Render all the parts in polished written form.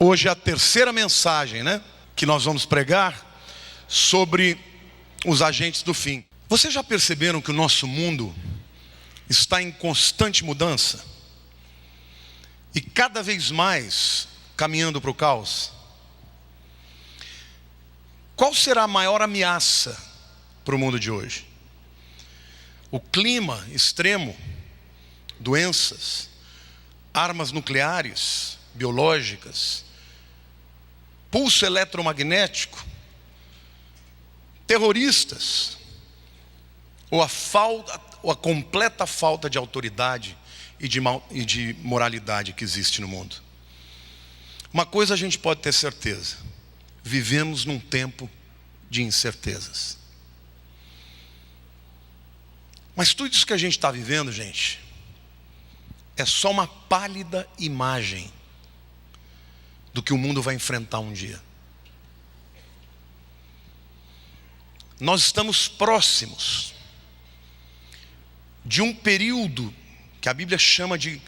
Hoje é a terceira mensagem, que nós vamos pregar sobre os agentes do fim. Vocês já perceberam que o nosso mundo está em constante mudança? E cada vez mais caminhando para o caos? Qual será a maior ameaça para o mundo de hoje? O clima extremo, doenças, armas nucleares, biológicas, pulso eletromagnético, terroristas, ou a completa falta de autoridade e de moralidade que existe no mundo. Uma coisa a gente pode ter certeza: vivemos num tempo de incertezas. Mas tudo isso que a gente está vivendo, gente, é só uma pálida imagem do que o mundo vai enfrentar um dia. Nós estamos próximos de um período que a Bíblia chama de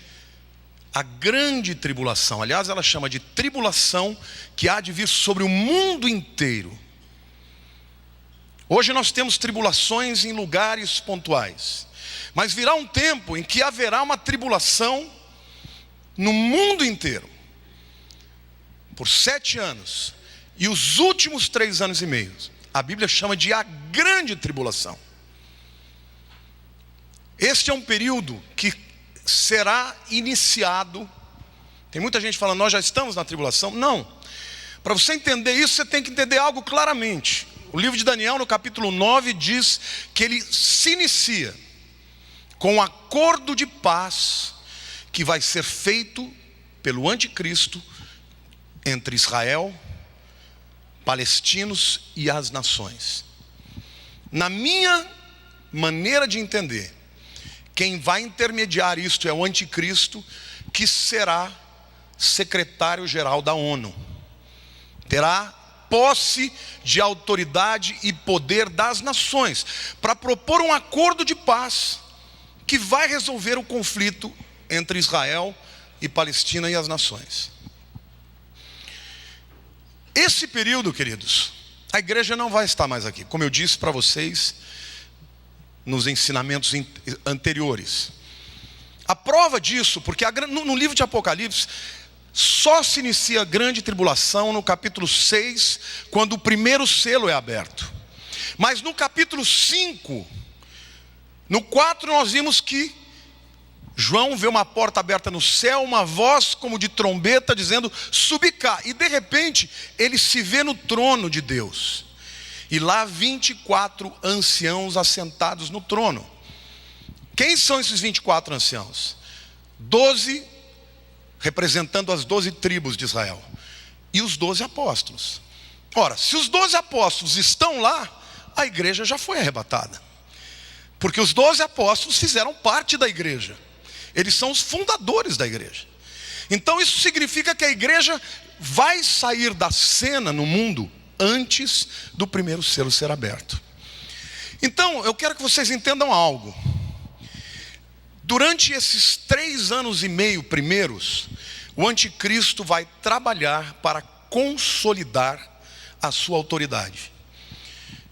a grande tribulação. Aliás, ela chama de tribulação que há de vir sobre o mundo inteiro. Hoje nós temos tribulações em lugares pontuais, mas virá um tempo em que haverá uma tribulação no mundo inteiro, por 7 anos, e os últimos 3 anos e meio, a Bíblia chama de a grande tribulação. Este é um período que será iniciado. Tem muita gente falando, nós já estamos na tribulação. Não, para você entender isso, você tem que entender algo claramente. O livro de Daniel, no capítulo 9, diz que ele se inicia com um acordo de paz que vai ser feito pelo anticristo entre Israel, palestinos e as nações. Na minha maneira de entender, quem vai intermediar isto é o anticristo, que será secretário-geral da ONU. Terá posse de autoridade e poder das nações para propor um acordo de paz que vai resolver o conflito entre Israel e Palestina e as nações. Esse período, queridos, a igreja não vai estar mais aqui, como eu disse para vocês nos ensinamentos anteriores. A prova disso, porque no livro de Apocalipse só se inicia a grande tribulação no capítulo 6, quando o primeiro selo é aberto. Mas no capítulo 5, no 4, nós vimos que João vê uma porta aberta no céu, uma voz como de trombeta dizendo, subi cá. E de repente, ele se vê no trono de Deus. E lá 24 anciãos assentados no trono. Quem são esses 24 anciãos? 12 representando as 12 tribos de Israel. E os 12 apóstolos. Ora, se os 12 apóstolos estão lá, a igreja já foi arrebatada. Porque os 12 apóstolos fizeram parte da igreja. Eles são os fundadores da igreja. Então isso significa que a igreja vai sair da cena no mundo antes do primeiro selo ser aberto. Então eu quero que vocês entendam algo. Durante esses 3 anos e meio primeiros, o anticristo vai trabalhar para consolidar a sua autoridade.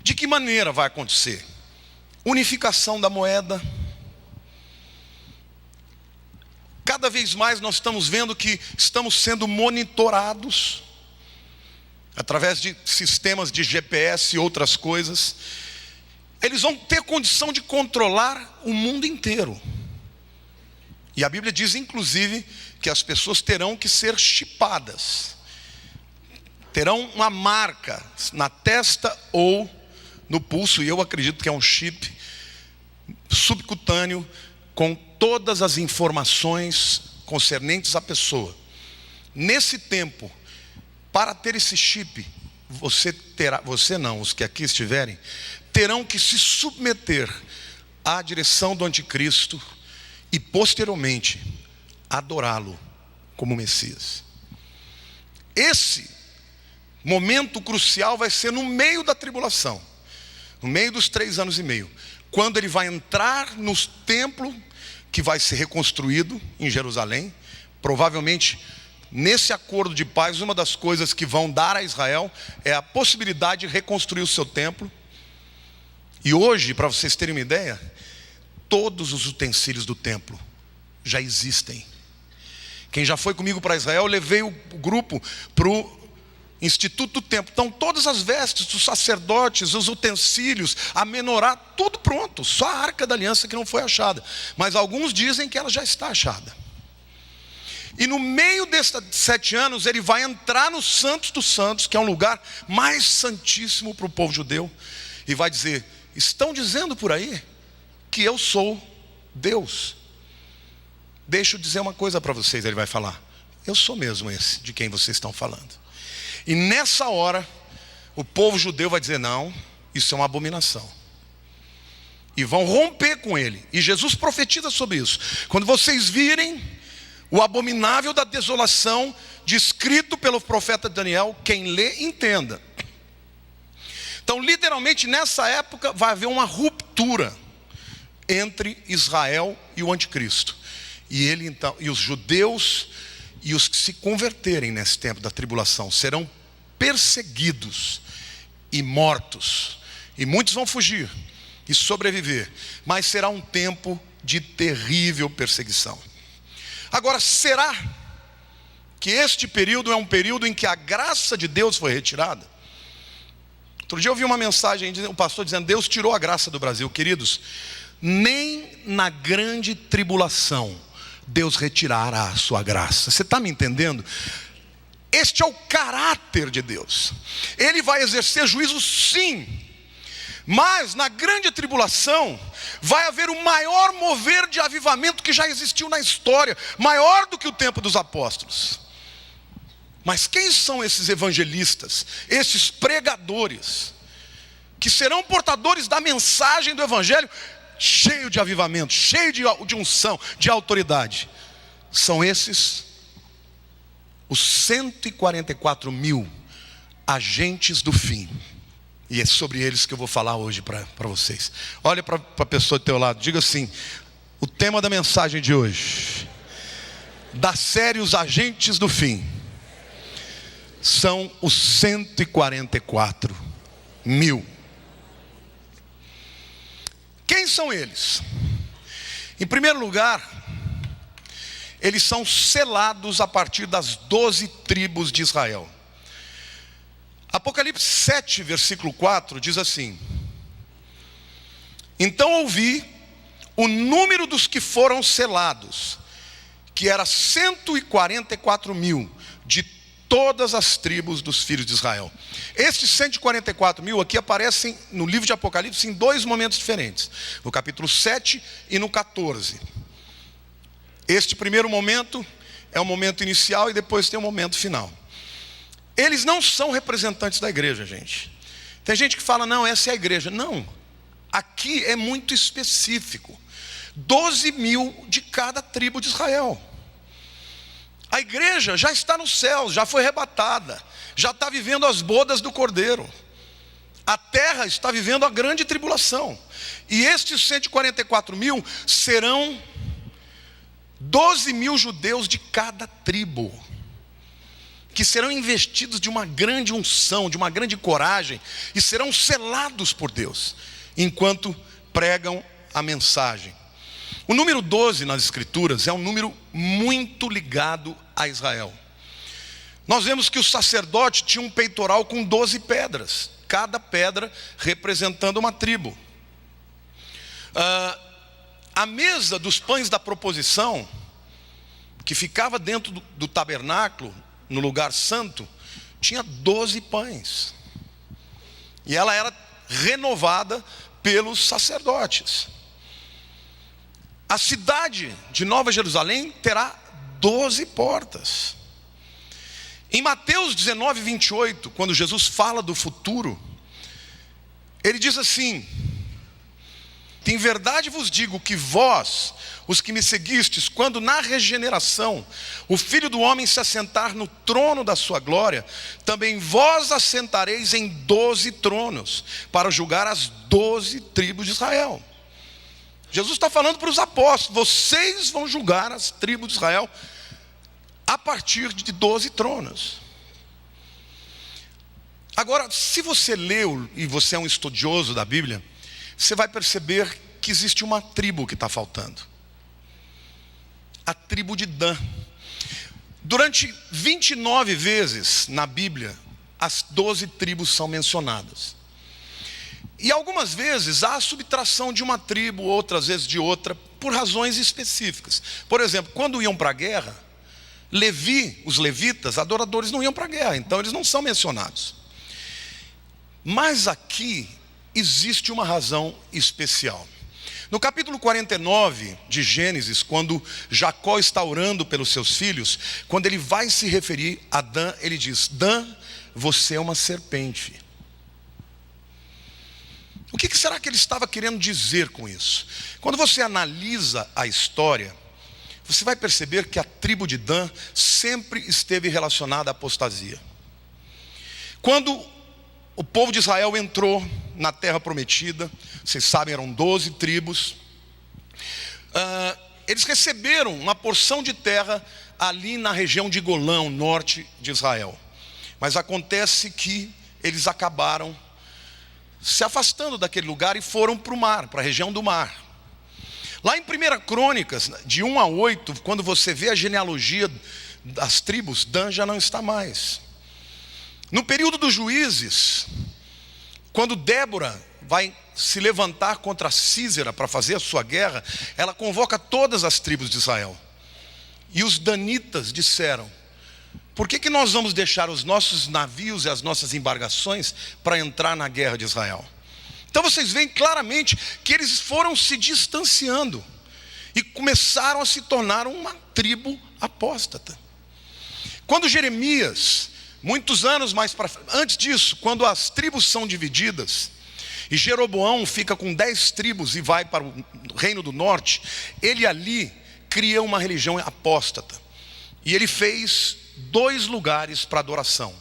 De que maneira vai acontecer? Unificação da moeda. Cada vez mais nós estamos vendo que estamos sendo monitorados através de sistemas de GPS e outras coisas. Eles vão ter condição de controlar o mundo inteiro. E a Bíblia diz inclusive que as pessoas terão que ser chipadas. Terão uma marca na testa ou no pulso, e eu acredito que é um chip subcutâneo com todas as informações concernentes à pessoa. Nesse tempo, para ter esse chip, os que aqui estiverem, terão que se submeter à direção do anticristo e posteriormente adorá-lo como Messias. Esse momento crucial vai ser no meio da tribulação, no meio dos 3 anos e meio, quando ele vai entrar no templo que vai ser reconstruído em Jerusalém, provavelmente nesse acordo de paz, uma das coisas que vão dar a Israel é a possibilidade de reconstruir o seu templo. E hoje, para vocês terem uma ideia, todos os utensílios do templo já existem. Quem já foi comigo para Israel, eu levei o grupo para o Instituto do Templo. Então todas as vestes dos sacerdotes, os utensílios, a menorá, tudo pronto. Só a Arca da Aliança que não foi achada. Mas alguns dizem que ela já está achada. E no meio desses 7 anos, ele vai entrar no Santos dos Santos, que é um lugar mais santíssimo para o povo judeu, e vai dizer: estão dizendo por aí que eu sou Deus. Deixa eu dizer uma coisa para vocês, ele vai falar: eu sou mesmo esse de quem vocês estão falando. E nessa hora, o povo judeu vai dizer: não, isso é uma abominação. E vão romper com ele. E Jesus profetiza sobre isso. Quando vocês virem o abominável da desolação, descrito pelo profeta Daniel, quem lê, entenda. Então, literalmente, nessa época, vai haver uma ruptura entre Israel e o anticristo. E ele então, e os judeus e os que se converterem nesse tempo da tribulação serão perseguidos e mortos. E muitos vão fugir e sobreviver. Mas será um tempo de terrível perseguição. Agora, será que este período é um período em que a graça de Deus foi retirada? Outro dia eu ouvi uma mensagem, o pastor dizendo: Deus tirou a graça do Brasil. Queridos, nem na grande tribulação Deus retirará a sua graça. Você está me entendendo? Este é o caráter de Deus. Ele vai exercer juízo, sim, mas na grande tribulação vai haver o maior mover de avivamento que já existiu na história, maior do que o tempo dos apóstolos. Mas quem são esses evangelistas, esses pregadores, que serão portadores da mensagem do evangelho, cheio de avivamento, cheio de unção, de autoridade? São esses os 144 mil agentes do fim. E é sobre eles que eu vou falar hoje para vocês. Olha para a pessoa do teu lado, diga assim: o tema da mensagem de hoje, da série Os Agentes do Fim, são os 144 mil. Quem são eles? Em primeiro lugar, eles são selados a partir das 12 tribos de Israel. Apocalipse 7, versículo 4, diz assim: então ouvi o número dos que foram selados, que era 144 mil, de todas as tribos dos filhos de Israel. Estes 144 mil aqui aparecem no livro de Apocalipse em 2 momentos diferentes, no capítulo 7 e no 14. Este primeiro momento é o momento inicial e depois tem o momento final. Eles não são representantes da igreja, gente. Tem gente que fala: não, essa é a igreja. Não, aqui é muito específico. 12 mil de cada tribo de Israel. A igreja já está no céu, já foi arrebatada, já está vivendo as bodas do Cordeiro. A terra está vivendo a grande tribulação. E estes 144 mil serão 12 mil judeus de cada tribo, que serão investidos de uma grande unção, de uma grande coragem, e serão selados por Deus, enquanto pregam a mensagem. O número 12 nas escrituras é um número muito ligado a Israel. Nós vemos que o sacerdote tinha um peitoral com 12 pedras, cada pedra representando uma tribo. A mesa dos pães da proposição, que ficava dentro do tabernáculo, no lugar santo, tinha 12 pães. E ela era renovada pelos sacerdotes. A cidade de Nova Jerusalém terá 12 portas. Em Mateus 19, 28, quando Jesus fala do futuro, ele diz assim: em verdade vos digo que vós, os que me seguistes, quando na regeneração o Filho do Homem se assentar no trono da sua glória, também vós assentareis em 12 tronos, para julgar as 12 tribos de Israel. Jesus está falando para os apóstolos: vocês vão julgar as tribos de Israel a partir de 12 tronos. Agora, se você leu e você é um estudioso da Bíblia, você vai perceber que existe uma tribo que está faltando. A tribo de Dan. Durante 29 vezes na Bíblia, as 12 tribos são mencionadas. E algumas vezes há a subtração de uma tribo, outras vezes de outra, por razões específicas. Por exemplo, quando iam para a guerra, os levitas, adoradores, não iam para a guerra, então eles não são mencionados. Mas aqui existe uma razão especial. No capítulo 49 de Gênesis, quando Jacó está orando pelos seus filhos, quando ele vai se referir a Dan, ele diz: Dan, você é uma serpente. O que será que ele estava querendo dizer com isso? Quando você analisa a história, você vai perceber que a tribo de Dan sempre esteve relacionada à apostasia. Quando o povo de Israel entrou na terra prometida, vocês sabem, eram 12 tribos. Eles receberam uma porção de terra ali na região de Golã, norte de Israel. Mas acontece que eles acabaram se afastando daquele lugar e foram para o mar, para a região do mar. Lá em 1 Crônicas, de 1 a 8, quando você vê a genealogia das tribos, Dan já não está mais. No período dos juízes, quando Débora vai se levantar contra Sísera para fazer a sua guerra, ela convoca todas as tribos de Israel. E os danitas disseram: por que nós vamos deixar os nossos navios e as nossas embarcações para entrar na guerra de Israel? Então vocês veem claramente que eles foram se distanciando e começaram a se tornar uma tribo apóstata. Quando Jeremias, muitos anos mais antes disso, quando as tribos são divididas e Jeroboão fica com 10 tribos e vai para o reino do norte, ele ali cria uma religião apóstata. E ele fez 2 lugares para adoração: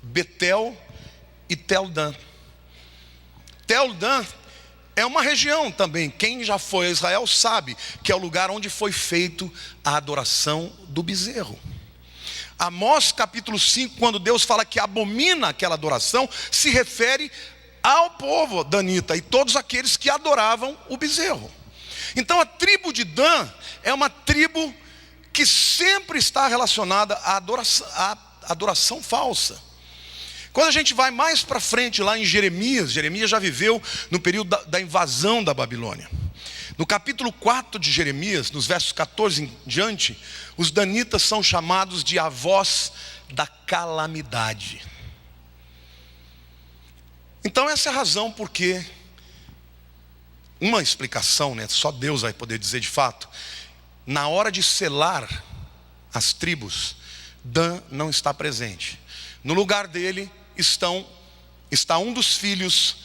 Betel e Tel-Dan. Tel-Dan é uma região também. Quem já foi a Israel sabe que é o lugar onde foi feito a adoração do bezerro. Amós capítulo 5, quando Deus fala que abomina aquela adoração, se refere ao povo danita e todos aqueles que adoravam o bezerro. Então a tribo de Dan é uma tribo que sempre está relacionada à adoração falsa. Quando a gente vai mais para frente lá em Jeremias já viveu no período da invasão da Babilônia. No capítulo 4 de Jeremias, nos versos 14 em diante, os danitas são chamados de avós da calamidade. Então essa é a razão porque, uma explicação, só Deus vai poder dizer de fato, na hora de selar as tribos, Dan não está presente. No lugar dele está um dos filhos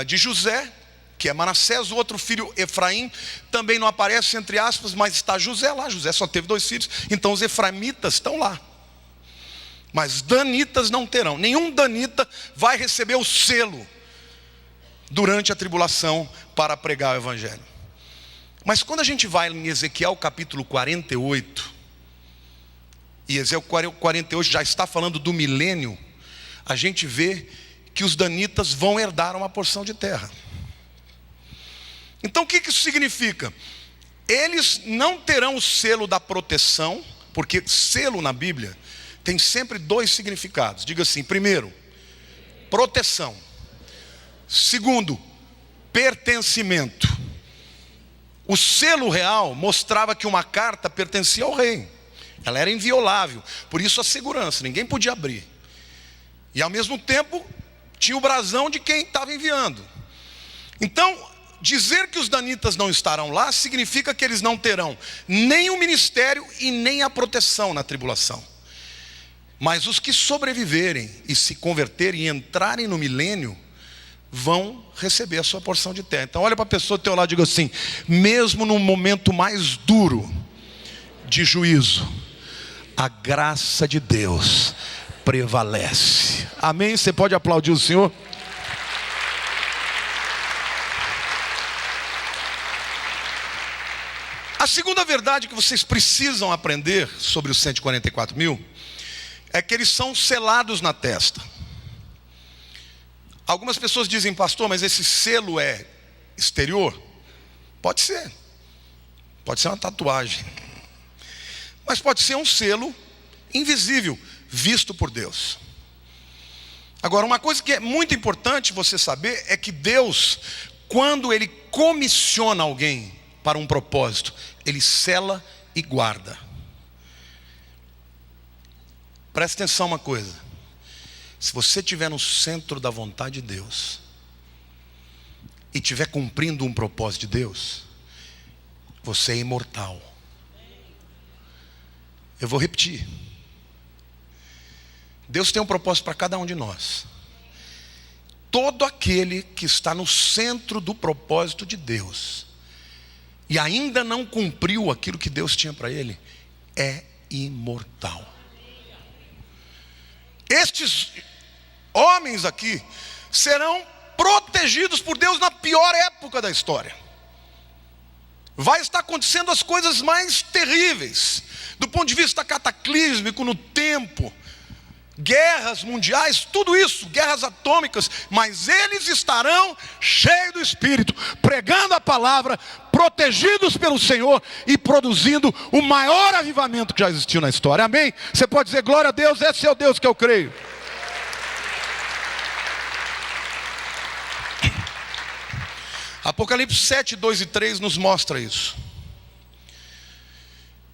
de José, que é Manassés. O outro filho, Efraim, também não aparece entre aspas, mas está José lá. José só teve 2 filhos, então os efraimitas estão lá. Mas danitas não terão. Nenhum danita vai receber o selo durante a tribulação para pregar o evangelho. Mas quando a gente vai em Ezequiel capítulo 48, e Ezequiel 48 já está falando do milênio, a gente vê que os danitas vão herdar uma porção de terra. Então o que isso significa? Eles não terão o selo da proteção, porque selo na Bíblia tem sempre 2 significados. Diga assim: primeiro, proteção; segundo, pertencimento. O selo real mostrava que uma carta pertencia ao rei, ela era inviolável, por isso a segurança, ninguém podia abrir. E ao mesmo tempo tinha o brasão de quem estava enviando. Então, dizer que os danitas não estarão lá significa que eles não terão nem o ministério e nem a proteção na tribulação. Mas os que sobreviverem e se converterem e entrarem no milênio vão receber a sua porção de terra. Então olha para a pessoa do teu lado e diga assim: mesmo no momento mais duro de juízo, a graça de Deus prevalece. Amém? Você pode aplaudir o Senhor? A segunda verdade que vocês precisam aprender sobre os 144 mil é que eles são selados na testa. Algumas pessoas dizem, pastor, mas esse selo é exterior? Pode ser. Pode ser uma tatuagem. Mas pode ser um selo invisível, visto por Deus. Agora, uma coisa que é muito importante você saber é que Deus, quando Ele comissiona alguém para um propósito, Ele sela e guarda. Presta atenção uma coisa. Se você estiver no centro da vontade de Deus e estiver cumprindo um propósito de Deus, você é imortal. Eu vou repetir. Deus tem um propósito para cada um de nós. Todo aquele que está no centro do propósito de Deus e ainda não cumpriu aquilo que Deus tinha para ele, é imortal. Estes homens aqui serão protegidos por Deus na pior época da história. Vai estar acontecendo as coisas mais terríveis, do ponto de vista cataclísmico no tempo, guerras mundiais, tudo isso, guerras atômicas, mas eles estarão cheios do Espírito, pregando a palavra, protegidos pelo Senhor e produzindo o maior avivamento que já existiu na história. Amém? Você pode dizer glória a Deus, esse é o Deus que eu creio. Apocalipse 7, 2 e 3 nos mostra isso.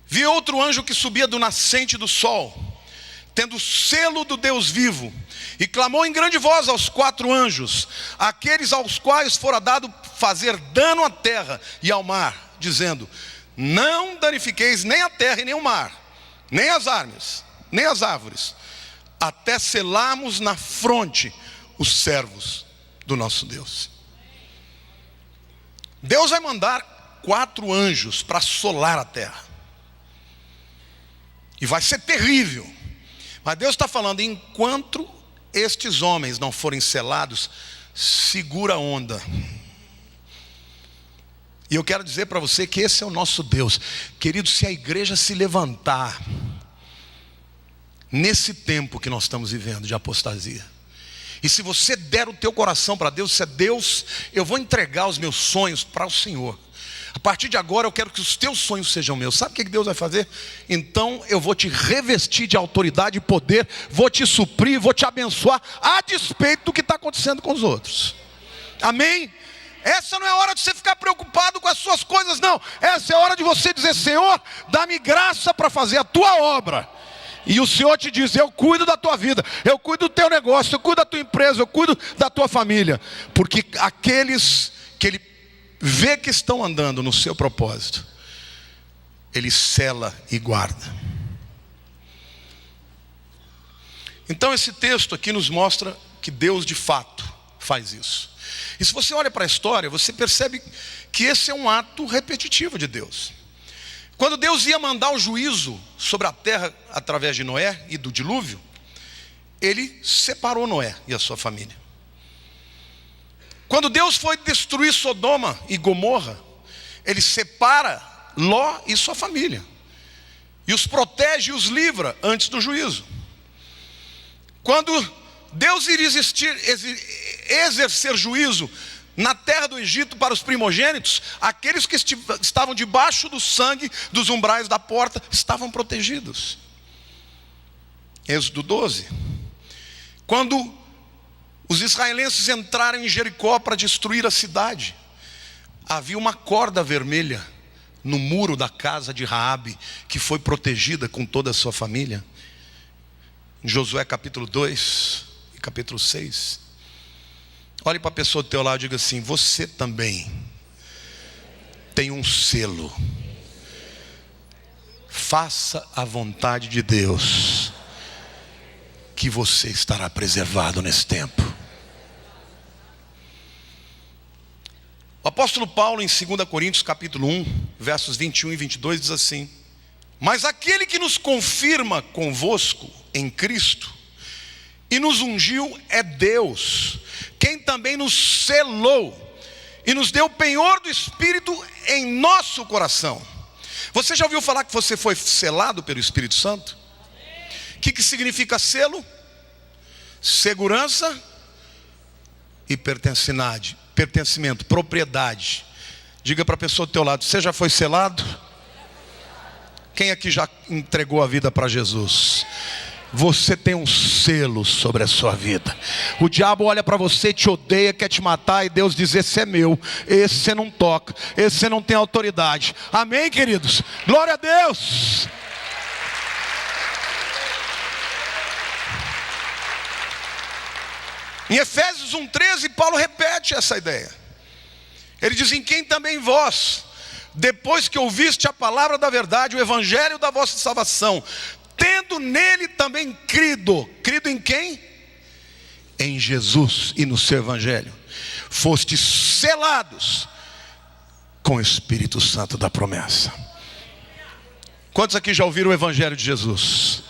Vi outro anjo que subia do nascente do sol, tendo o selo do Deus vivo, e clamou em grande voz aos 4 anjos, aqueles aos quais fora dado fazer dano à terra e ao mar, dizendo: não danifiqueis nem a terra e nem o mar, nem as árvores, até selarmos na fronte os servos do nosso Deus. Deus vai mandar 4 anjos para assolar a terra. E vai ser terrível. Mas Deus está falando, enquanto estes homens não forem selados, segura a onda. E eu quero dizer para você que esse é o nosso Deus. Querido, se a igreja se levantar nesse tempo que nós estamos vivendo de apostasia, e se você der o teu coração para Deus, se é Deus, eu vou entregar os meus sonhos para o Senhor. A partir de agora eu quero que os teus sonhos sejam meus. Sabe o que Deus vai fazer? Então eu vou te revestir de autoridade e poder, vou te suprir, vou te abençoar, a despeito do que está acontecendo com os outros. Amém? Essa não é hora de você ficar preocupado com as suas coisas, não. Essa é a hora de você dizer: Senhor, dá-me graça para fazer a tua obra. E o Senhor te diz: eu cuido da tua vida, eu cuido do teu negócio, eu cuido da tua empresa, eu cuido da tua família. Porque aqueles que Ele vê que estão andando no seu propósito, Ele sela e guarda. Então esse texto aqui nos mostra que Deus de fato faz isso. E se você olha para a história, você percebe que esse é um ato repetitivo de Deus. Quando Deus ia mandar o juízo sobre a terra através de Noé e do dilúvio, Ele separou Noé e a sua família. Quando Deus foi destruir Sodoma e Gomorra, Ele separa Ló e sua família, e os protege e os livra antes do juízo. Quando Deus iria exercer juízo na terra do Egito para os primogênitos, aqueles que estavam debaixo do sangue dos umbrais da porta estavam protegidos. Êxodo 12. Quando os israelenses entraram em Jericó para destruir a cidade, havia uma corda vermelha no muro da casa de Raabe, que foi protegida com toda a sua família. Em Josué capítulo 2 e capítulo 6. Olhe para a pessoa do teu lado e diga assim: você também tem um selo. Faça a vontade de Deus, que você estará preservado nesse tempo. O apóstolo Paulo, em 2 Coríntios capítulo 1, versos 21 e 22, diz assim: mas aquele que nos confirma convosco em Cristo e nos ungiu é Deus, quem também nos selou e nos deu o penhor do Espírito em nosso coração. Você já ouviu falar que você foi selado pelo Espírito Santo? O que significa selo? Segurança e pertencimento, propriedade. Diga para a pessoa do teu lado: você já foi selado? Quem aqui já entregou a vida para Jesus? Você tem um selo sobre a sua vida. O diabo olha para você, te odeia, quer te matar, e Deus diz: esse é meu, esse você não toca, esse você não tem autoridade. Amém, queridos? Glória a Deus. Em Efésios 1:13, Paulo repete essa ideia. Ele diz: em quem também vós, depois que ouviste a palavra da verdade, o evangelho da vossa salvação, tendo nele também crido em quem? Em Jesus e no seu evangelho, fostes selados com o Espírito Santo da promessa. Quantos aqui já ouviram o evangelho de Jesus?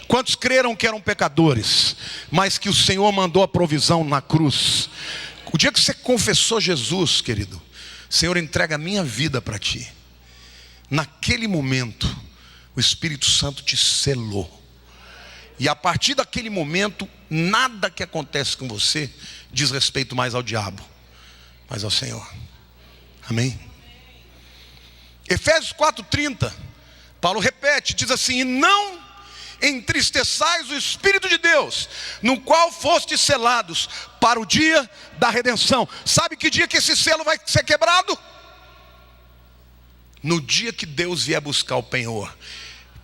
Quantos creram que eram pecadores, mas que o Senhor mandou a provisão na cruz? O dia que você confessou Jesus, querido, Senhor, entrega a minha vida para ti. Naquele momento, o Espírito Santo te selou. E a partir daquele momento, nada que acontece com você diz respeito mais ao diabo, mas ao Senhor. Amém? Efésios 4:30, Paulo repete, diz assim: e não entristeçais o Espírito de Deus, no qual fostes selados para o dia da redenção. Sabe que dia que esse selo vai ser quebrado? No dia que Deus vier buscar o penhor,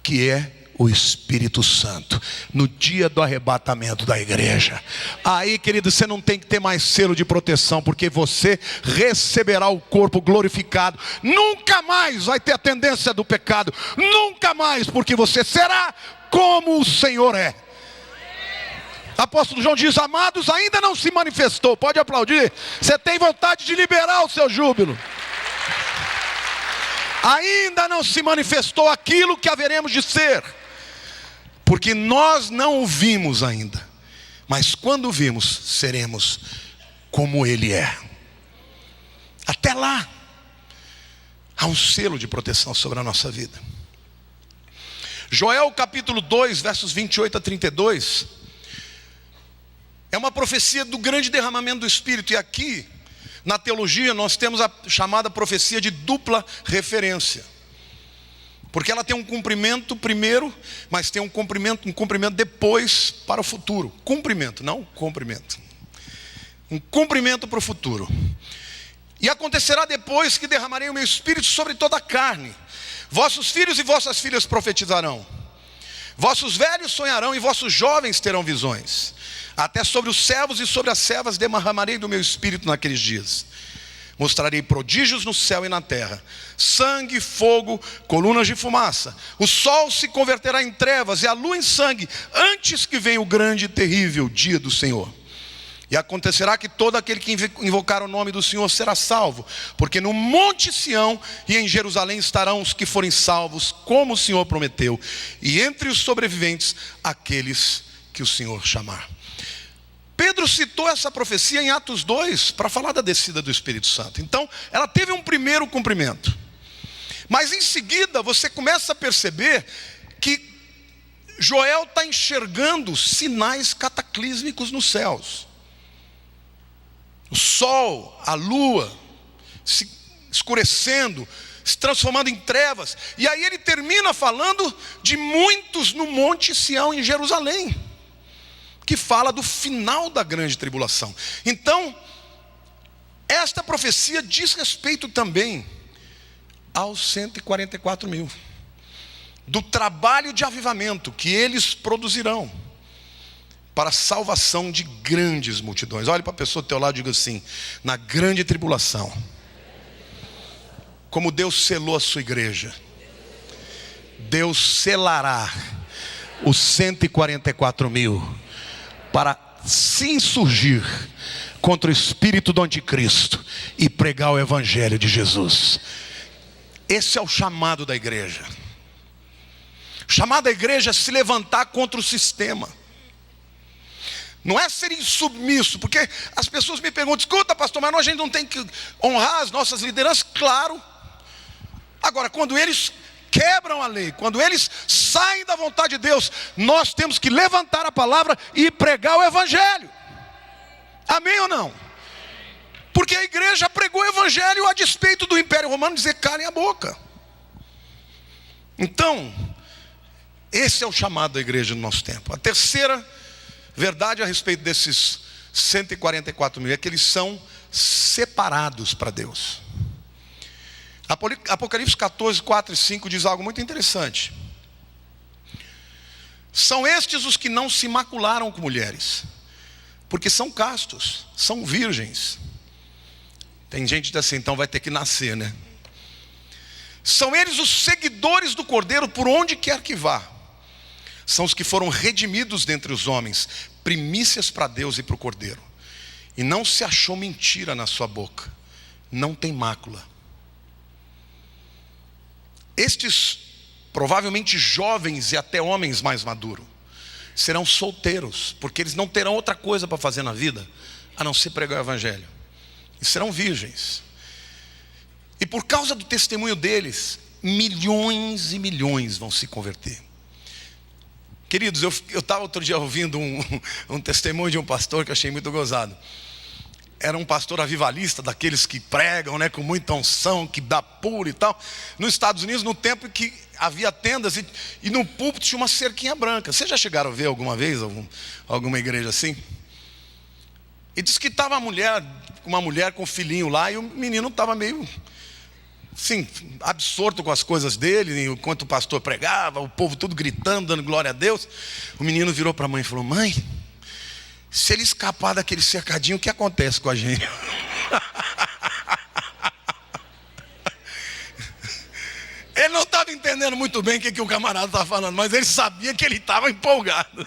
que é o Espírito Santo, no dia do arrebatamento da igreja. Aí, querido, você não tem que ter mais selo de proteção, porque você receberá o corpo glorificado. Nunca mais vai ter a tendência do pecado, nunca mais, porque você será como o Senhor é. Apóstolo João diz: amados, ainda não se manifestou. Pode aplaudir. Você tem vontade de liberar o seu júbilo. Ainda não se manifestou aquilo que haveremos de ser, porque nós não o vimos ainda, mas quando vimos, seremos como Ele é. Até lá, há um selo de proteção sobre a nossa vida. Joel capítulo 2, versos 28 a 32, é uma profecia do grande derramamento do Espírito. E aqui, na teologia, nós temos a chamada profecia de dupla referência, porque ela tem um cumprimento primeiro, mas tem um cumprimento depois para o futuro. Cumprimento, não cumprimento. Um cumprimento para o futuro. E acontecerá depois que derramarei o meu Espírito sobre toda a carne. Vossos filhos e vossas filhas profetizarão. Vossos velhos sonharão e vossos jovens terão visões. Até sobre os servos e sobre as servas derramarei do meu Espírito naqueles dias. Mostrarei prodígios no céu e na terra: sangue, fogo, colunas de fumaça. O sol se converterá em trevas e a lua em sangue, antes que venha o grande e terrível dia do Senhor. E acontecerá que todo aquele que invocar o nome do Senhor será salvo, porque no monte Sião e em Jerusalém estarão os que forem salvos, como o Senhor prometeu, e entre os sobreviventes, aqueles que o Senhor chamar. Pedro citou essa profecia em Atos 2, para falar da descida do Espírito Santo. Então, ela teve um primeiro cumprimento. Mas em seguida, você começa a perceber que Joel está enxergando sinais cataclísmicos nos céus. O sol, a lua, se escurecendo, se transformando em trevas. E aí ele termina falando de muitos no monte Sião em Jerusalém, que fala do final da grande tribulação. Então, esta profecia diz respeito também aos 144 mil, do trabalho de avivamento que eles produzirão para a salvação de grandes multidões. Olhe para a pessoa do teu lado e diga assim: na grande tribulação, como Deus selou a sua igreja, Deus selará os 144 mil para se insurgir contra o espírito do anticristo e pregar o evangelho de Jesus. Esse é o chamado da igreja. O chamado da igreja é se levantar contra o sistema. Não é ser insubmisso, porque as pessoas me perguntam: escuta, pastor, mas a gente não tem que honrar as nossas lideranças? Claro. Agora, quando eles quebram a lei, quando eles saem da vontade de Deus, nós temos que levantar a palavra e pregar o evangelho. Amém ou não? Porque a igreja pregou o evangelho a despeito do Império Romano dizer calem a boca. Então, esse é o chamado da igreja no nosso tempo. A terceira verdade a respeito desses 144 mil é que eles são separados para Deus. Apocalipse 14, 4 e 5 diz algo muito interessante. São estes os que não se macularam com mulheres, porque são castos, são virgens. Tem gente que diz assim, então vai ter que nascer, né? São eles os seguidores do Cordeiro por onde quer que vá. São os que foram redimidos dentre os homens, primícias para Deus e para o Cordeiro. E não se achou mentira na sua boca, não tem mácula. Estes, provavelmente jovens e até homens mais maduros, serão solteiros, porque eles não terão outra coisa para fazer na vida, a não ser pregar o evangelho. E serão virgens. E por causa do testemunho deles, milhões e milhões vão se converter. Queridos, eu estava outro dia ouvindo um testemunho de um pastor que eu achei muito gozado. Era um pastor avivalista, daqueles que pregam, né, com muita unção, que dá puro e tal. Nos Estados Unidos, no tempo que havia tendas e no púlpito tinha uma cerquinha branca. Vocês já chegaram a ver alguma vez alguma igreja assim? E diz que estava uma mulher com um filhinho lá, e o menino estava meio, sim, absorto com as coisas dele, enquanto o pastor pregava, o povo tudo gritando, dando glória a Deus. O menino virou para a mãe e falou: mãe, se ele escapar daquele cercadinho, o que acontece com a gente? Ele não estava entendendo muito bem o que o camarada estava falando, mas ele sabia que ele estava empolgado.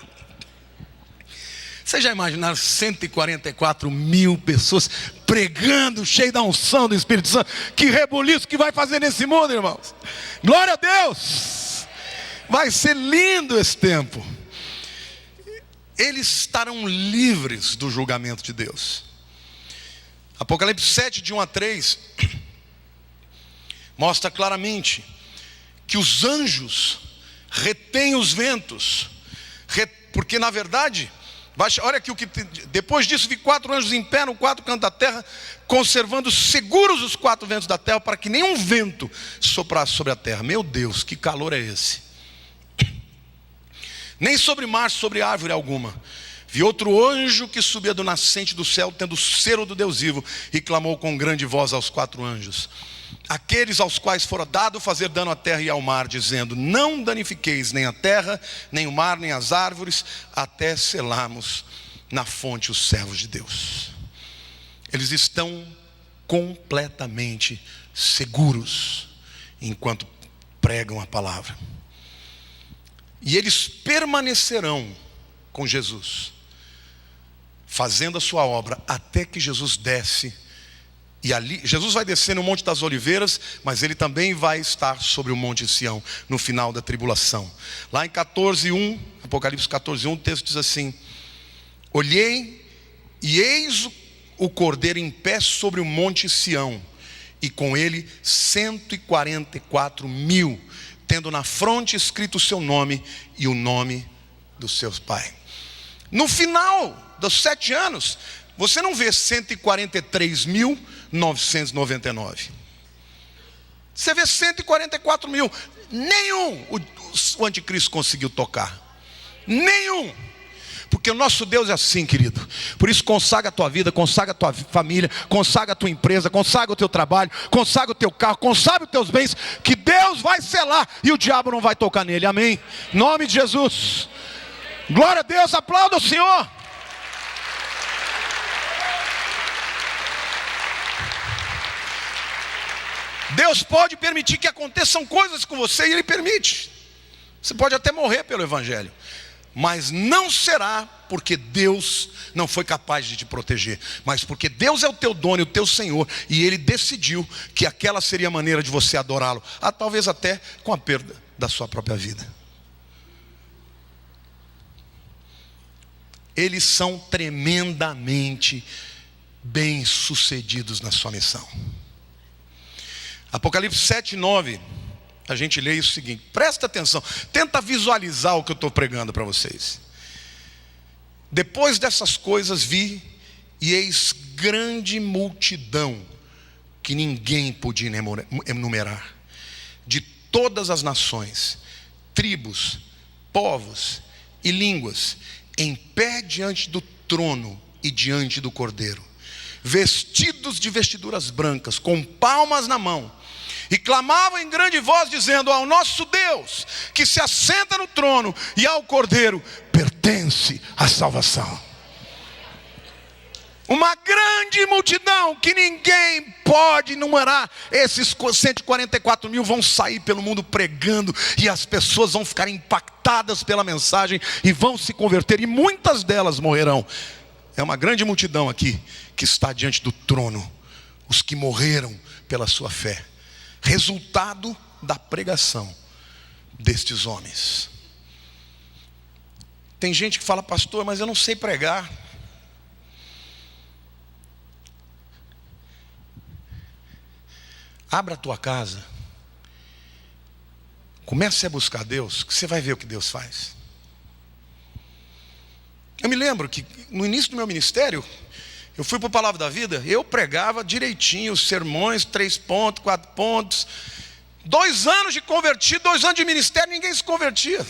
Vocês já imaginaram 144 mil pessoas pregando, cheio da unção do Espírito Santo? Que rebuliço que vai fazer nesse mundo, irmãos. Glória a Deus. Vai ser lindo esse tempo. Eles estarão livres do julgamento de Deus. Apocalipse 7, de 1 a 3, mostra claramente que os anjos retêm os ventos, porque na verdade, olha aqui depois disso vi 4 anjos em pé no 4 cantos da terra, conservando seguros os 4 ventos da terra, para que nenhum vento soprasse sobre a terra. Meu Deus, que calor é esse! Nem sobre mar, sobre árvore alguma. Vi outro anjo que subia do nascente do céu, tendo o selo do Deus vivo, e clamou com grande voz aos 4 anjos, aqueles aos quais fora dado fazer dano à terra e ao mar, dizendo: não danifiqueis nem a terra, nem o mar, nem as árvores, até selarmos na fonte os servos de Deus. Eles estão completamente seguros enquanto pregam a palavra. E eles permanecerão com Jesus, fazendo a sua obra, até que Jesus desce. E ali, Jesus vai descer no Monte das Oliveiras, mas ele também vai estar sobre o Monte Sião, no final da tribulação. Lá em 14:1, Apocalipse 14:1, o texto diz assim: olhei, e eis o Cordeiro em pé sobre o Monte Sião, e com ele 144 mil, tendo na fronte escrito o seu nome e o nome do seu pai. No final dos 7 anos, você não vê 143.999. Você vê 144 mil. Nenhum o anticristo conseguiu tocar. Nenhum. Porque o nosso Deus é assim, querido. Por isso consagra a tua vida, consagra a tua família, consagra a tua empresa, consagra o teu trabalho, consagra o teu carro, consagra os teus bens, que Deus vai selar e o diabo não vai tocar nele. Amém? Em nome de Jesus. Glória a Deus, aplauda o Senhor. Deus pode permitir que aconteçam coisas com você, e Ele permite. Você pode até morrer pelo Evangelho, mas não será porque Deus não foi capaz de te proteger, mas porque Deus é o teu dono e o teu Senhor, e Ele decidiu que aquela seria a maneira de você adorá-lo, talvez até com a perda da sua própria vida. Eles são tremendamente bem-sucedidos na sua missão. Apocalipse 7:9 a gente lê isso o seguinte, presta atenção, tenta visualizar o que eu estou pregando para vocês. Depois dessas coisas vi, e eis grande multidão, que ninguém podia enumerar, de todas as nações, tribos, povos e línguas, em pé diante do trono e diante do Cordeiro, vestidos de vestiduras brancas, com palmas na mão, e clamavam em grande voz, dizendo: ao nosso Deus, que se assenta no trono, e ao Cordeiro pertence a salvação. Uma grande multidão que ninguém pode enumerar. Esses 144 mil vão sair pelo mundo pregando, e as pessoas vão ficar impactadas pela mensagem e vão se converter, e muitas delas morrerão. É uma grande multidão aqui que está diante do trono, os que morreram pela sua fé, resultado da pregação destes homens. Tem gente que fala: pastor, mas eu não sei pregar. Abra a tua casa, comece a buscar Deus, que você vai ver o que Deus faz. Eu me lembro que no início do meu ministério, eu fui para o Palavra da Vida, eu pregava direitinho os sermões, 3 pontos, 4 pontos. 2 anos de convertido, 2 anos de ministério, ninguém se convertia.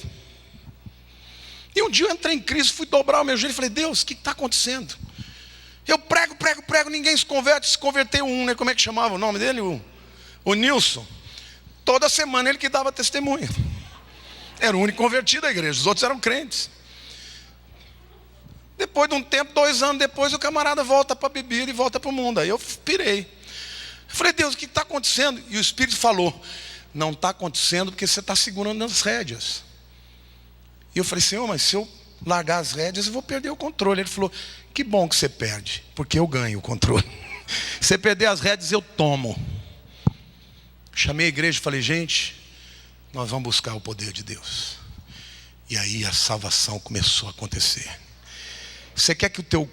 E um dia eu entrei em crise, fui dobrar o meu joelho e falei: Deus, o que está acontecendo? Eu prego, ninguém se converte. Se converteu um, né? Como é que chamava o nome dele? O Nilson. Toda semana ele que dava testemunha. Era o único convertido da igreja, os outros eram crentes. Depois de um tempo, 2 anos depois, o camarada volta para a bebida e volta para o mundo. Aí eu pirei. Eu falei: Deus, o que está acontecendo? E o Espírito falou: não está acontecendo porque você está segurando as rédeas. E eu falei: Senhor, mas se eu largar as rédeas, eu vou perder o controle. Ele falou: que bom que você perde, porque eu ganho o controle. Se você perder as rédeas, eu tomo. Chamei a igreja e falei: gente, nós vamos buscar o poder de Deus. E aí a salvação começou a acontecer. Você quer que o teu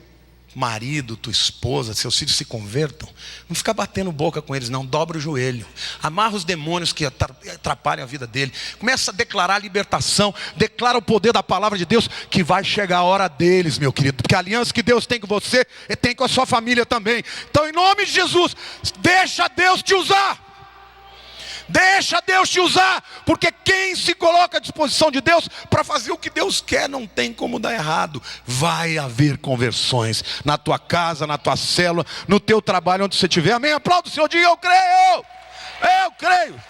marido, tua esposa, seus filhos se convertam? Não fica batendo boca com eles não, dobra o joelho, amarra os demônios que atrapalham a vida dele, começa a declarar a libertação, declara o poder da palavra de Deus, que vai chegar a hora deles, meu querido, porque a aliança que Deus tem com você, Ele tem com a sua família também. Então, em nome de Jesus, deixa Deus te usar. Deixa Deus te usar, porque quem se coloca à disposição de Deus para fazer o que Deus quer, não tem como dar errado. Vai haver conversões na tua casa, na tua célula, no teu trabalho, onde você estiver. Amém? Aplauda o Senhor, diga: eu creio. Eu creio.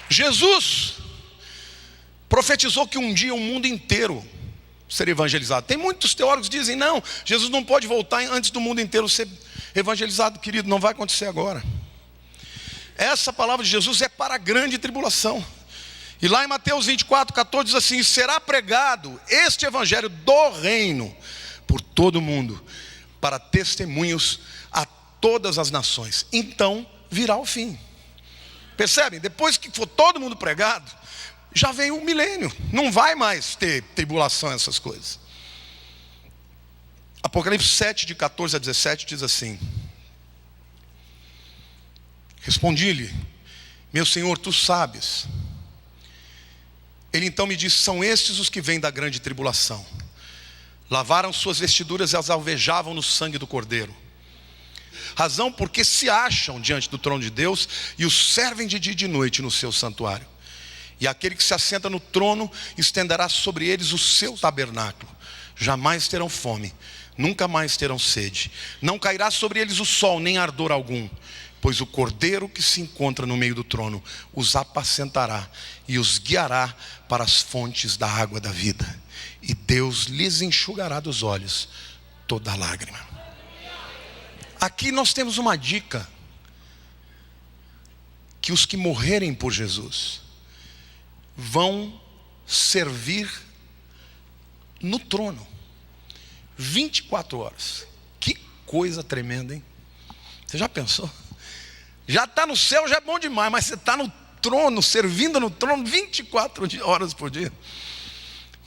Jesus profetizou que um dia o mundo inteiro ser evangelizado. Tem muitos teólogos que dizem: não, Jesus não pode voltar antes do mundo inteiro ser evangelizado. Querido, não vai acontecer agora. Essa palavra de Jesus é para a grande tribulação. E lá em Mateus 24:14 diz assim: será pregado este evangelho do reino por todo o mundo, para testemunhos a todas as nações. Então virá o fim. Percebem? Depois que for todo mundo pregado, já vem um milênio, não vai mais ter tribulação, essas coisas. Apocalipse 7, de 14 a 17 diz assim: respondi-lhe: meu Senhor, tu sabes. Ele então me disse: são estes os que vêm da grande tribulação, lavaram suas vestiduras e as alvejavam no sangue do Cordeiro. Razão porque se acham diante do trono de Deus e os servem de dia e de noite no seu santuário. E aquele que se assenta no trono estenderá sobre eles o seu tabernáculo. Jamais terão fome, nunca mais terão sede. Não cairá sobre eles o sol, nem ardor algum. Pois o Cordeiro que se encontra no meio do trono os apacentará e os guiará para as fontes da água da vida. E Deus lhes enxugará dos olhos toda lágrima. Aqui nós temos uma dica: que os que morrerem por Jesus vão servir no trono 24 horas. Que coisa tremenda, hein? Você já pensou? Já está no céu, já é bom demais, mas você está no trono, servindo no trono 24 horas por dia.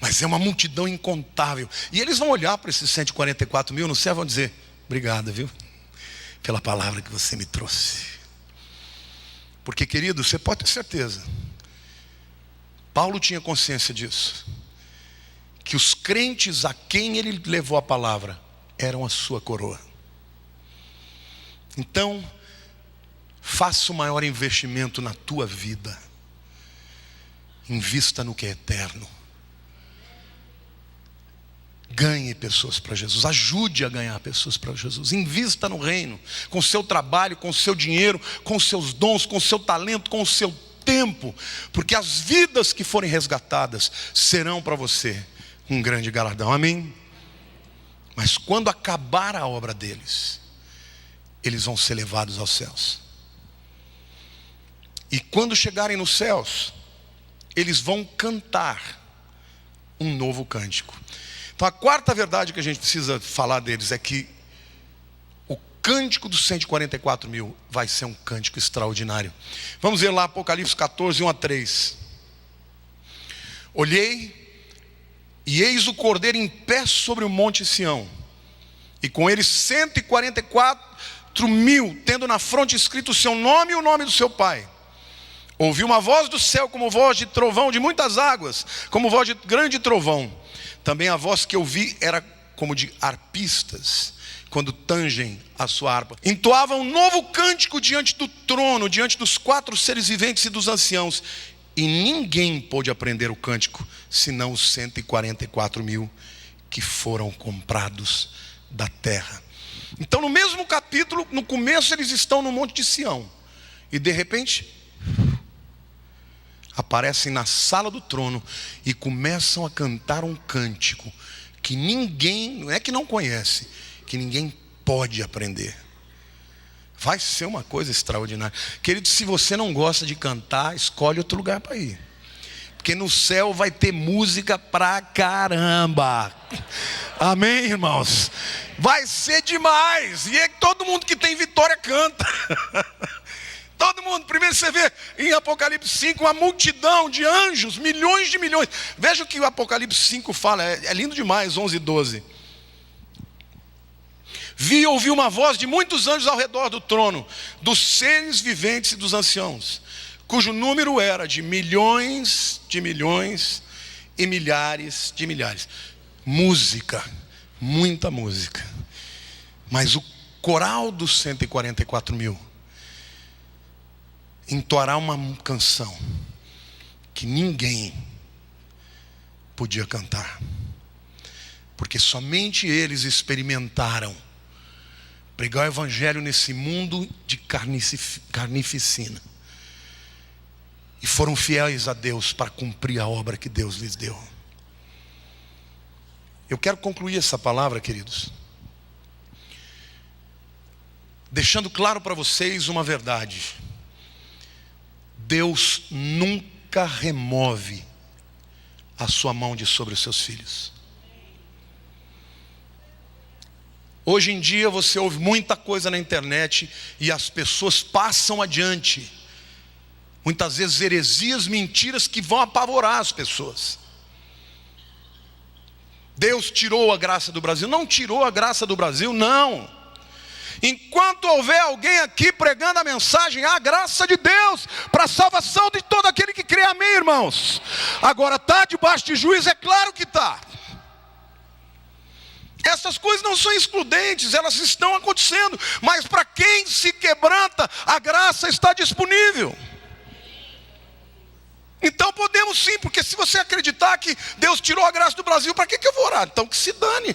Mas é uma multidão incontável. E eles vão olhar para esses 144 mil no céu e vão dizer: obrigado, viu? pela palavra que você me trouxe. Porque, querido, você pode ter certeza, Paulo tinha consciência disso, que os crentes a quem ele levou a palavra eram a sua coroa. Então, faça o maior investimento na tua vida. Invista no que é eterno. Ganhe pessoas para Jesus, ajude a ganhar pessoas para Jesus, invista no reino, com o seu trabalho, com o seu dinheiro, com os seus dons, com o seu talento, com o seu tempo, porque as vidas que forem resgatadas serão para você um grande galardão, amém? Mas quando acabar a obra deles, eles vão ser levados aos céus, e quando chegarem nos céus, eles vão cantar um novo cântico. Então a quarta verdade que a gente precisa falar deles é que o cântico dos 144 mil vai ser um cântico extraordinário. Vamos ver lá Apocalipse 14, 1-3. Olhei, e eis o Cordeiro em pé sobre o monte Sião, e com ele 144 mil, tendo na fronte escrito o seu nome e o nome do seu pai. Ouvi uma voz do céu como voz de trovão de muitas águas, como voz de grande trovão. Também a voz que eu vi era como de arpistas, quando tangem a sua harpa. Entoavam um novo cântico diante do trono, diante dos 4 seres viventes e dos anciãos. E ninguém pôde aprender o cântico, senão os 144 mil que foram comprados da terra. Então no mesmo capítulo, no começo eles estão no monte de Sião. E de repente aparecem na sala do trono e começam a cantar um cântico que ninguém, não é que não conhece, que ninguém pode aprender. Vai ser uma coisa extraordinária. Querido, se você não gosta de cantar, escolhe outro lugar para ir, porque no céu vai ter música pra caramba. Amém, irmãos? Vai ser demais. E é que todo mundo que tem vitória canta. Todo mundo. Primeiro você vê em Apocalipse 5 uma multidão de anjos, milhões de milhões. Veja o que o Apocalipse 5 fala, é lindo demais, 11 e 12. Vi e ouvi uma voz de muitos anjos ao redor do trono, dos seres viventes e dos anciãos, cujo número era de milhões e milhares de milhares. Música, muita música. Mas o coral dos 144 mil entoará uma canção que ninguém podia cantar, porque somente eles experimentaram pregar o evangelho nesse mundo de carnificina, e foram fiéis a Deus para cumprir a obra que Deus lhes deu. Eu quero concluir essa palavra, queridos, deixando claro para vocês uma verdade: Deus nunca remove a sua mão de sobre os seus filhos. Hoje em dia você ouve muita coisa na internet e as pessoas passam adiante, muitas vezes heresias, mentiras que vão apavorar as pessoas. Deus tirou a graça do Brasil. Não tirou a graça do Brasil, não. Enquanto houver alguém aqui pregando a mensagem, a graça de Deus para a salvação de todo aquele que crê, amém, irmãos? Agora, está debaixo de juízo? É claro que está. Essas coisas não são excludentes, elas estão acontecendo, mas para quem se quebranta, a graça está disponível. Então podemos sim, porque se você acreditar que Deus tirou a graça do Brasil, para que eu vou orar? Então que se dane.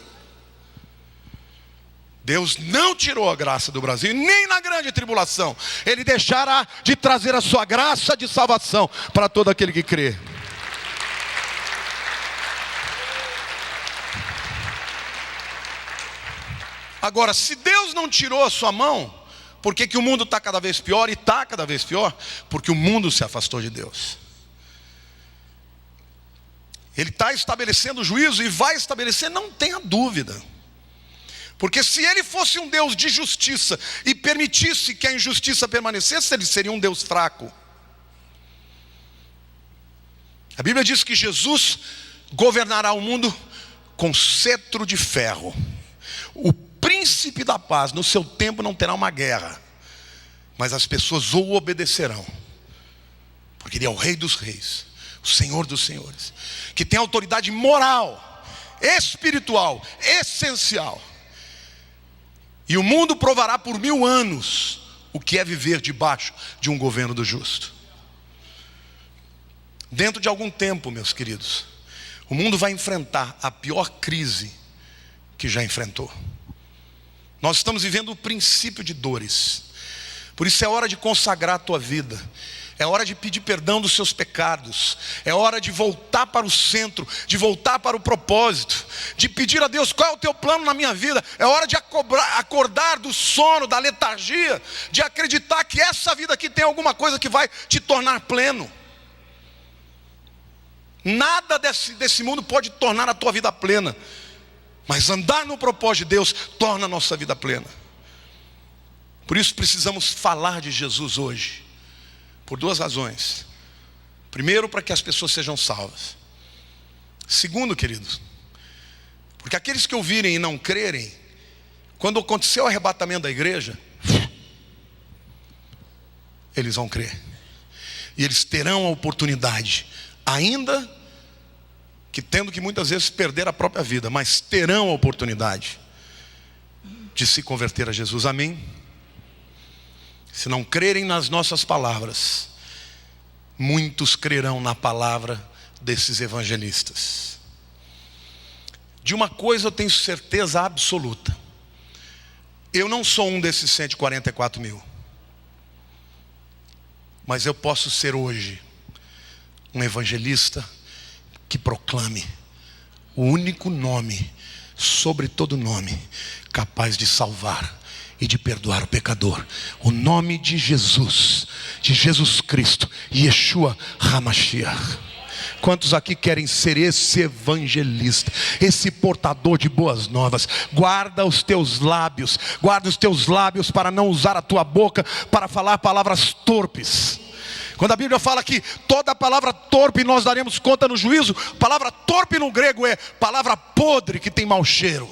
Deus não tirou a graça do Brasil, nem na grande tribulação. Ele deixará de trazer a sua graça de salvação para todo aquele que crê. Agora, se Deus não tirou a sua mão, por que o mundo está cada vez pior? E está cada vez pior porque o mundo se afastou de Deus. Ele está estabelecendo juízo e vai estabelecer, não tenha dúvida. Porque se ele fosse um Deus de justiça e permitisse que a injustiça permanecesse, ele seria um Deus fraco. A Bíblia diz que Jesus governará o mundo com cetro de ferro. O príncipe da paz, no seu tempo não terá uma guerra, mas as pessoas o obedecerão, porque ele é o Rei dos Reis, o Senhor dos Senhores, que tem autoridade moral, espiritual, essencial. E o mundo provará por 1000 anos o que é viver debaixo de um governo do justo. Dentro de algum tempo, meus queridos, o mundo vai enfrentar a pior crise que já enfrentou. Nós estamos vivendo o princípio de dores. Por isso é hora de consagrar a tua vida. É hora de pedir perdão dos seus pecados. É hora de voltar para o centro, de voltar para o propósito, de pedir a Deus: qual é o teu plano na minha vida? É hora de acordar do sono, da letargia, de acreditar que essa vida aqui tem alguma coisa que vai te tornar pleno. Nada desse mundo pode tornar a tua vida plena, mas andar no propósito de Deus torna a nossa vida plena. Por isso precisamos falar de Jesus hoje, por 2 razões. Primeiro, para que as pessoas sejam salvas. Segundo, queridos, porque aqueles que ouvirem e não crerem, quando acontecer o arrebatamento da igreja, eles vão crer, e eles terão a oportunidade, ainda que tendo que muitas vezes perder a própria vida, mas terão a oportunidade de se converter a Jesus. Amém? Se não crerem nas nossas palavras, muitos crerão na palavra desses evangelistas. De uma coisa eu tenho certeza absoluta: eu não sou um desses 144 mil, mas eu posso ser hoje um evangelista que proclame o único nome, sobre todo nome, capaz de salvar e de perdoar o pecador: o nome de Jesus Cristo, Yeshua HaMashiach. Quantos aqui querem ser esse evangelista, esse portador de boas novas? Guarda os teus lábios para não usar a tua boca para falar palavras torpes. Quando a Bíblia fala que toda palavra torpe nós daremos conta no juízo, palavra torpe no grego é palavra podre, que tem mau cheiro.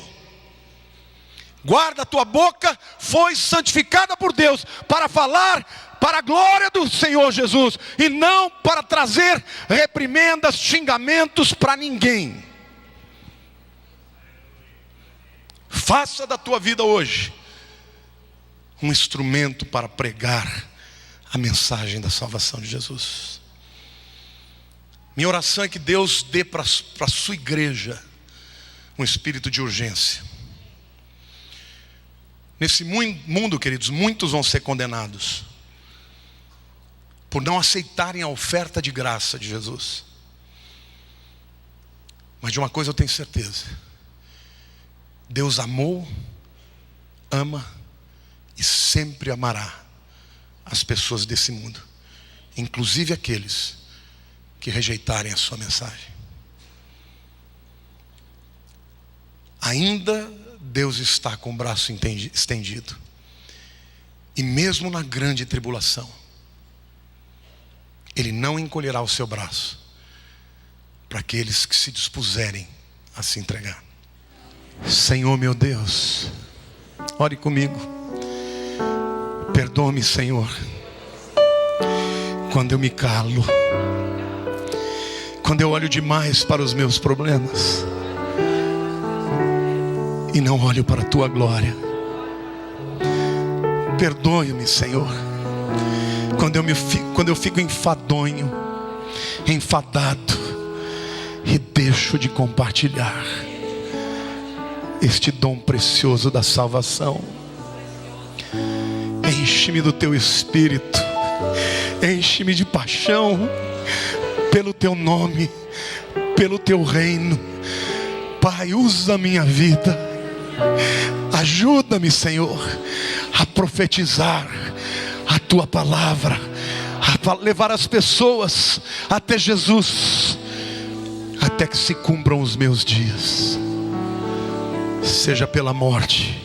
Guarda a tua boca, foi santificada por Deus para falar para a glória do Senhor Jesus, e não para trazer reprimendas, xingamentos para ninguém. Faça da tua vida hoje um instrumento para pregar a mensagem da salvação de Jesus. Minha oração é que Deus dê para a sua igreja um espírito de urgência. Nesse mundo, queridos, muitos vão ser condenados por não aceitarem a oferta de graça de Jesus. Mas de uma coisa eu tenho certeza: Deus amou, ama e sempre amará as pessoas desse mundo, inclusive aqueles que rejeitarem a sua mensagem. Ainda Deus está com o braço estendido, e mesmo na grande tribulação, Ele não encolherá o seu braço para aqueles que se dispuserem a se entregar. Senhor meu Deus, ore comigo. Perdoa-me, Senhor, quando eu me calo, quando eu olho demais para os meus problemas e não olho para a tua glória. Perdoe-me, Senhor, quando eu fico enfadonho, enfadado, e deixo de compartilhar este dom precioso da salvação. Enche-me do teu Espírito, enche-me de paixão pelo teu nome, pelo teu reino. Pai, usa a minha vida, ajuda-me, Senhor, a profetizar a tua palavra, a levar as pessoas até Jesus, até que se cumpram os meus dias, seja pela morte,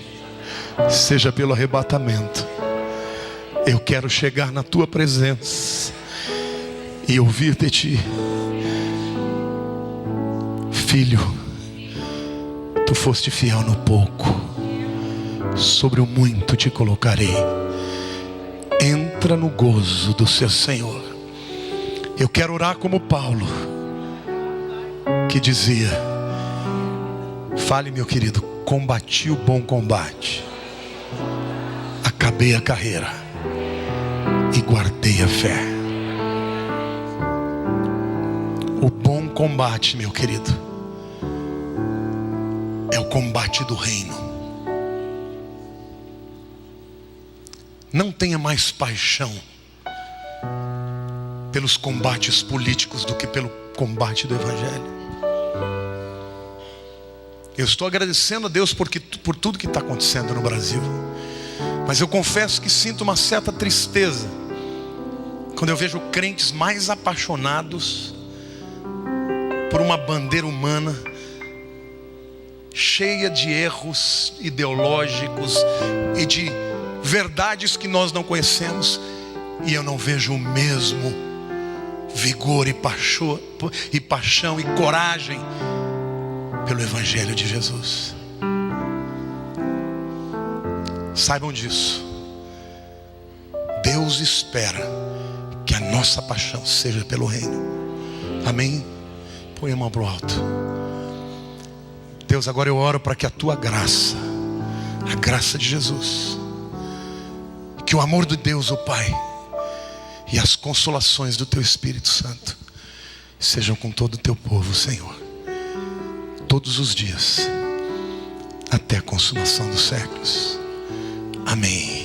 seja pelo arrebatamento. Eu quero chegar na tua presença e ouvir de ti: filho, tu foste fiel no pouco, sobre o muito te colocarei. Entra no gozo do seu Senhor. Eu quero orar como Paulo, que dizia: fale, meu querido, combati o bom combate, acabei a carreira e guardei a fé. O bom combate, meu querido, é o combate do reino. Não tenha mais paixão pelos combates políticos do que pelo combate do Evangelho. Eu estou agradecendo a Deus por tudo que está acontecendo no Brasil, mas eu confesso que sinto uma certa tristeza quando eu vejo crentes mais apaixonados por uma bandeira humana cheia de erros ideológicos e de verdades que nós não conhecemos, e eu não vejo o mesmo vigor e paixão e coragem pelo Evangelho de Jesus. Saibam disso. Deus espera que a nossa paixão seja pelo reino. Amém? Põe a mão para o alto. Deus, agora eu oro para que a tua graça, a graça de Jesus, que o amor de Deus, o Pai, e as consolações do teu Espírito Santo sejam com todo o teu povo, Senhor, todos os dias, até a consumação dos séculos. Amém.